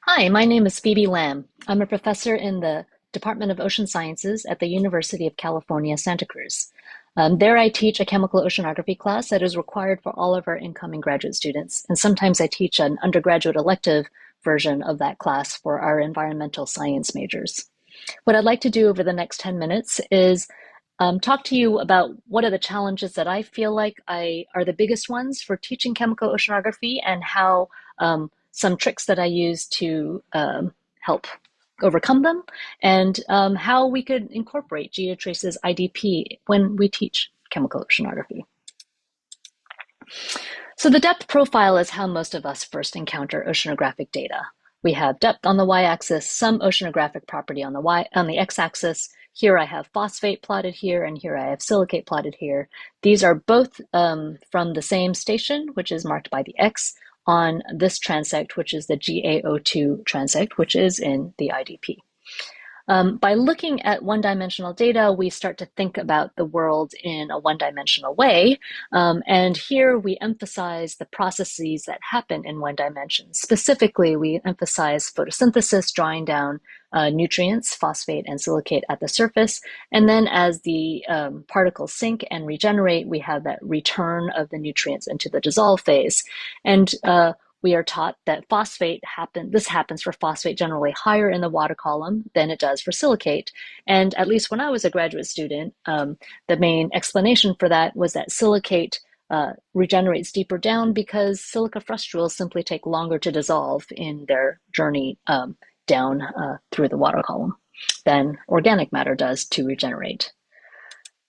Hi, my name is Phoebe Lam. I'm a professor in the Department of Ocean Sciences at the University of California, Santa Cruz. There I teach a chemical oceanography class that is required for all of our incoming graduate students, and sometimes I teach an undergraduate elective version of that class for our environmental science majors. What I'd like to do over the next 10 minutes is talk to you about what are the challenges that I feel like are the biggest ones for teaching chemical oceanography and how some tricks that I use to help overcome them and how we could incorporate GEOTRACES IDP when we teach chemical oceanography. So the depth profile is how most of us first encounter oceanographic data. We have depth on the y-axis, some oceanographic property on the x-axis. Here I have phosphate plotted here, and here I have silicate plotted here. These are both from the same station, which is marked by the X, on this transect, which is the GAO2 transect, which is in the IDP. By looking at one-dimensional data, we start to think about the world in a one-dimensional way. And here we emphasize the processes that happen in one dimension. Specifically, we emphasize photosynthesis, drawing down nutrients, phosphate and silicate at the surface. And then as the particles sink and regenerate, we have that return of the nutrients into the dissolve phase. And we are taught that this happens for phosphate generally higher in the water column than it does for silicate. And at least when I was a graduate student, the main explanation for that was that silicate regenerates deeper down because silica frustules simply take longer to dissolve in their journey down through the water column than organic matter does to regenerate.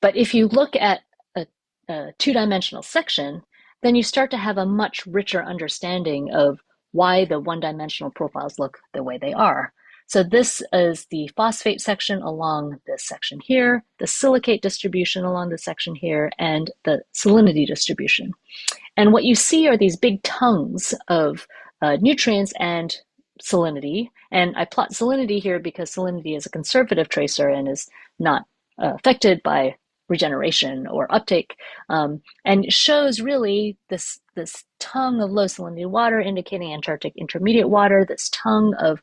But if you look at a two-dimensional section, then you start to have a much richer understanding of why the one-dimensional profiles look the way they are. So this is the phosphate section along this section here, the silicate distribution along this section here, and the salinity distribution. And what you see are these big tongues of nutrients and salinity. And I plot salinity here because salinity is a conservative tracer and is not affected by regeneration or uptake, and it shows really this tongue of low salinity water indicating Antarctic intermediate water, this tongue of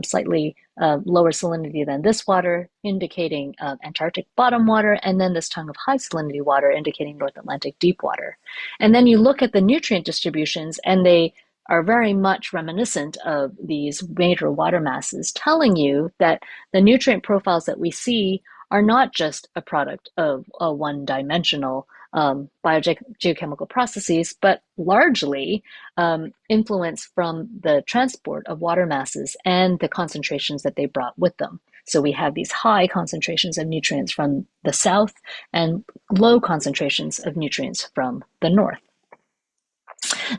slightly lower salinity than this water indicating Antarctic bottom water, and then this tongue of high salinity water indicating North Atlantic deep water. And then you look at the nutrient distributions and they are very much reminiscent of these major water masses, telling you that the nutrient profiles that we see are not just a product of a one-dimensional biogeochemical processes, but largely influenced from the transport of water masses and the concentrations that they brought with them. So we have these high concentrations of nutrients from the south and low concentrations of nutrients from the north.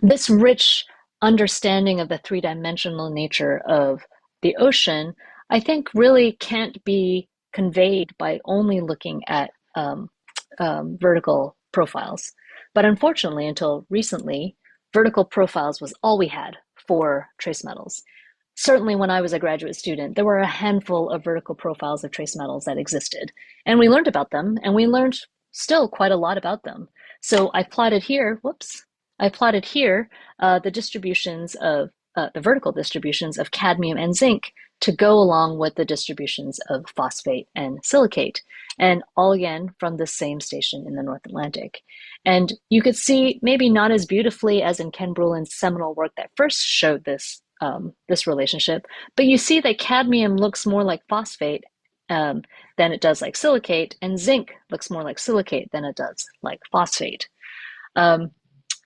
This rich understanding of the three-dimensional nature of the ocean, I think really can't be conveyed by only looking at vertical profiles. But unfortunately, until recently, vertical profiles was all we had for trace metals. Certainly when I was a graduate student, there were a handful of vertical profiles of trace metals that existed. And we learned about them, and we learned still quite a lot about them. So I plotted here, the distributions of the vertical distributions of cadmium and zinc to go along with the distributions of phosphate and silicate, and all again from the same station in the North Atlantic. And you could see, maybe not as beautifully as in Ken Brulin's seminal work that first showed this relationship, but you see that cadmium looks more like phosphate than it does like silicate, and zinc looks more like silicate than it does like phosphate.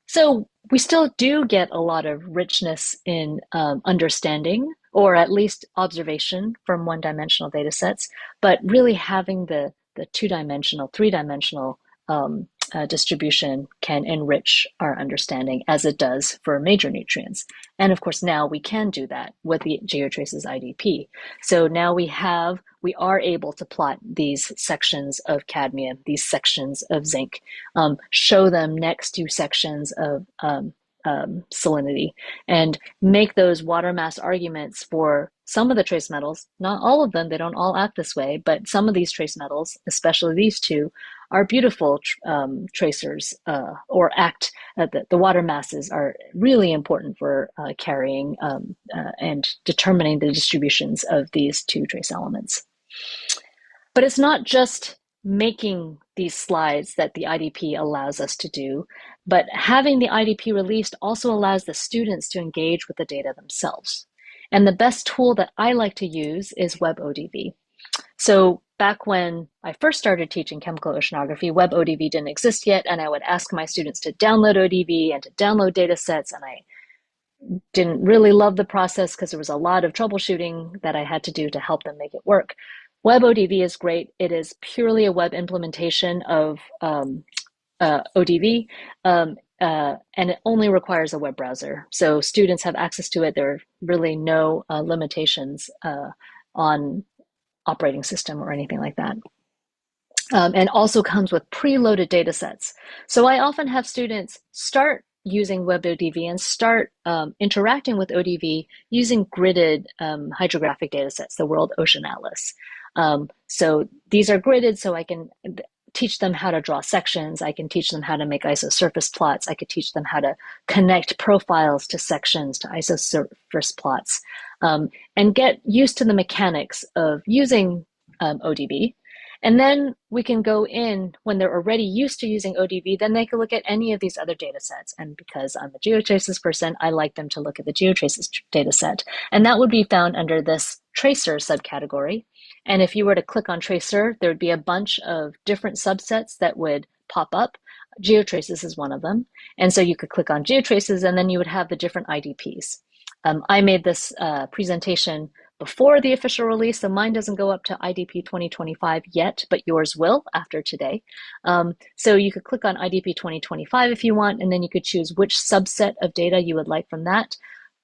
So we still do get a lot of richness in understanding, or at least observation from one-dimensional data sets, but really having the two-dimensional, three-dimensional distribution can enrich our understanding as it does for major nutrients. And of course, now we can do that with the GeoTraces IDP. So now we are able to plot these sections of cadmium, these sections of zinc, show them next to sections of salinity, and make those water mass arguments for some of the trace metals, not all of them, they don't all act this way, but some of these trace metals, especially these two, are beautiful tracers or act, the water masses are really important for carrying and determining the distributions of these two trace elements. But it's not just making these slides that the IDP allows us to do, but having the IDP released also allows the students to engage with the data themselves. And the best tool that I like to use is WebODV. So back when I first started teaching chemical oceanography, WebODV didn't exist yet, and I would ask my students to download ODV and to download data sets, and I didn't really love the process because there was a lot of troubleshooting that I had to do to help them make it work. WebODV is great. It is purely a web implementation of ODV, and it only requires a web browser. So students have access to it. There are really no limitations on operating system or anything like that. And also comes with preloaded data sets. So I often have students start using WebODV and start interacting with ODV using gridded hydrographic data sets, the World Ocean Atlas. So these are gridded, so I can teach them how to draw sections. I can teach them how to make isosurface plots. I could teach them how to connect profiles to sections, to isosurface plots, and get used to the mechanics of using ODV. And then we can go in, when they're already used to using ODV, then they can look at any of these other data sets. And because I'm a GeoTraces person, I like them to look at the GeoTraces data set. And that would be found under this tracer subcategory. And if you were to click on tracer, there would be a bunch of different subsets that would pop up. GeoTraces is one of them. And so you could click on GeoTraces, and then you would have the different IDPs. I made this presentation before the official release, so mine doesn't go up to IDP 2025 yet, but yours will after today. So you could click on IDP 2025 if you want, and then you could choose which subset of data you would like from that.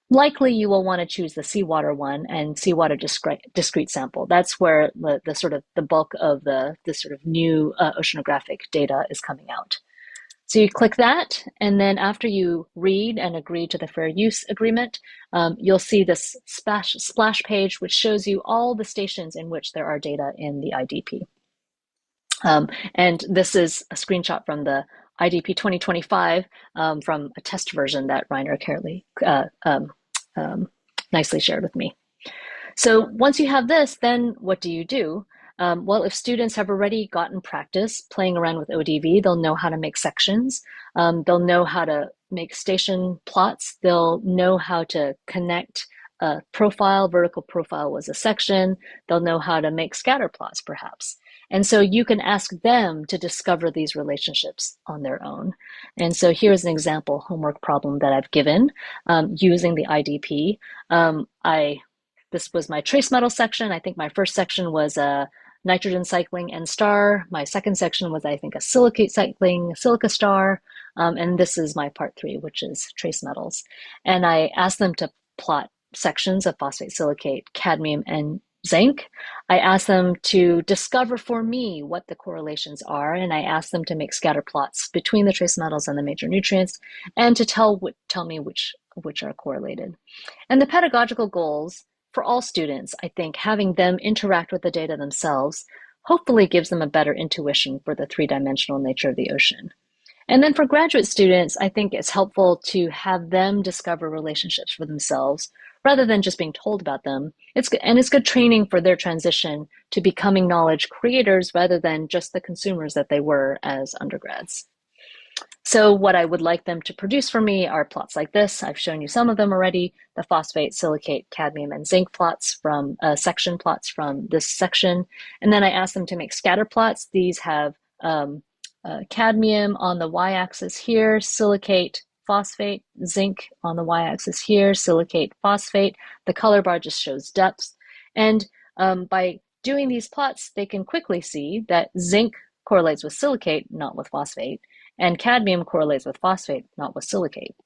Likely you will want to choose the seawater one and seawater discrete sample. That's where the sort of the bulk of the sort of new oceanographic data is coming out. So you click that, and then after you read and agree to the fair use agreement, you'll see this splash page, which shows you all the stations in which there are data in the IDP. And this is a screenshot from the IDP 2025 from a test version that Reiner Kerley nicely shared with me. So once you have this, then what do you do? Well, if students have already gotten practice playing around with ODV, they'll know how to make sections. They'll know how to make station plots. They'll know how to connect a profile. Vertical profile was a section. They'll know how to make scatter plots, perhaps. And so you can ask them to discover these relationships on their own. And so here's an example homework problem that I've given using the IDP. This was my trace metal section. I think my first section was a nitrogen cycling and star. My second section was, I think, a silicate cycling silica star. And this is my part 3, which is trace metals. And I asked them to plot sections of phosphate silicate, cadmium, and zinc. I asked them to discover for me what the correlations are, and I asked them to make scatter plots between the trace metals and the major nutrients, and to tell me which are correlated. And the pedagogical goals for all students, I think, having them interact with the data themselves hopefully gives them a better intuition for the three-dimensional nature of the ocean. And then for graduate students, I think it's helpful to have them discover relationships for themselves rather than just being told about them. It's good training for their transition to becoming knowledge creators rather than just the consumers that they were as undergrads. So what I would like them to produce for me are plots like this. I've shown you some of them already, the phosphate, silicate, cadmium, and zinc plots from section plots from this section. And then I asked them to make scatter plots. These have cadmium on the y-axis here, silicate, phosphate, zinc on the y-axis here, silicate, phosphate. The color bar just shows depths. And by doing these plots, they can quickly see that zinc correlates with silicate, not with phosphate, and cadmium correlates with phosphate, not with silicate.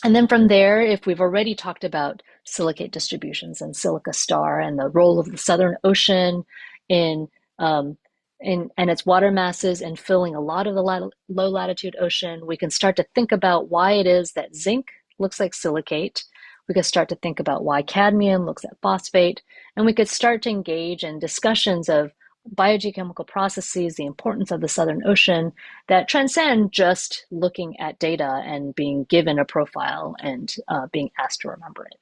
And then from there, if we've already talked about silicate distributions and silica star and the role of the Southern Ocean in and its water masses and filling a lot of the low latitude ocean, we can start to think about why it is that zinc looks like silicate. We could start to think about why cadmium looks at phosphate, and we could start to engage in discussions of biogeochemical processes, the importance of the Southern Ocean, that transcend just looking at data and being given a profile and being asked to remember it.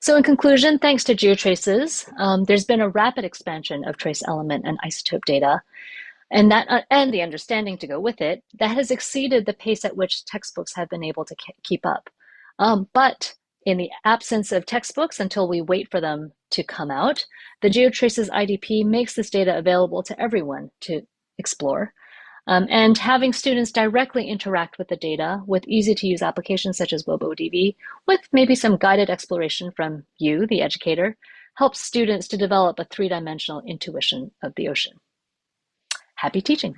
So in conclusion, thanks to GeoTraces, there's been a rapid expansion of trace element and isotope data, and the understanding to go with it, that has exceeded the pace at which textbooks have been able to keep up. But in the absence of textbooks, until we wait for them to come out, the GeoTraces IDP makes this data available to everyone to explore. And having students directly interact with the data with easy-to-use applications such as WOBODB, with maybe some guided exploration from you, the educator, helps students to develop a three-dimensional intuition of the ocean. Happy teaching.